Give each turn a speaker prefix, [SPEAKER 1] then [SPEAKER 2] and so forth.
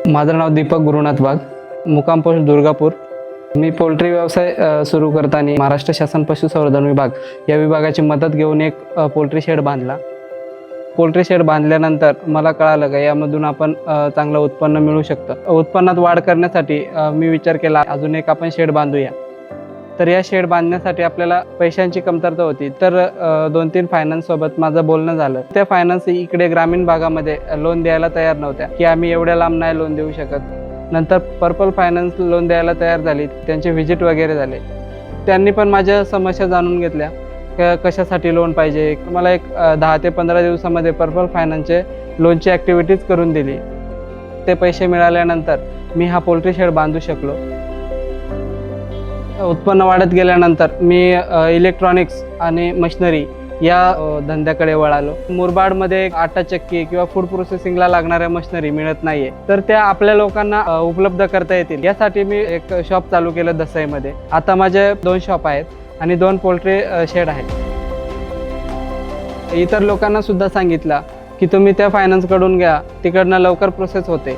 [SPEAKER 1] माझं नाव दीपक गुरुनाथ वाघ, मुक्काम पोस्ट दुर्गापूर। मी पोल्ट्री व्यवसाय सुरू करताना महाराष्ट्र शासन पशुसंवर्धन विभाग या विभागाची मदत घेऊन एक पोल्ट्री शेड बांधला। पोल्ट्री शेड बांधल्यानंतर मला कळालं का यामधून आपण चांगलं उत्पन्न मिळू शकतं। उत्पन्नात वाढ करण्यासाठी मी विचार केला अजून एक आपण शेड बांधूया। तर या शेड बांधण्यासाठी आपल्याला पैशांची कमतरता होती, तर 2-3 फायनान्स सोबत माझं बोलणं झालं। त्या फायनान्स इकडे ग्रामीण भागामध्ये लोन द्यायला तयार नव्हत्या की आम्ही एवढ्या लांब नाही लोन देऊ शकत। नंतर पर्पल फायनान्स लोन द्यायला तयार झाली, त्यांचे व्हिजिट वगैरे झाले। त्यांनी पण माझ्या समस्या जाणून घेतल्या, कशासाठी लोन पाहिजे। मला एक 10 ते 15 दिवसामध्ये पर्पल फायनान्सचे लोनची ॲक्टिव्हिटीज करून दिली। ते पैसे मिळाल्यानंतर मी हा पोल्ट्री शेड बांधू शकलो। उत्पन्न वाढत गेल्यानंतर मी इलेक्ट्रॉनिक्स आणि मशिनरी या धंद्याकडे वळालो। मुरबाडमध्ये आटा चक्की किंवा फूड प्रोसेसिंगला लागणाऱ्या मशिनरी मिळत नाहीये, तर त्या आपल्या लोकांना उपलब्ध करता येतील यासाठी मी एक शॉप चालू केलं दसईमध्ये। आता माझे 2 शॉप आहेत आणि 2 पोल्ट्री शेड आहेत। इतर लोकांना सुद्धा सांगितलं की तुम्ही त्या फायनान्सकडून घ्या, तिकडनं लवकर प्रोसेस होते।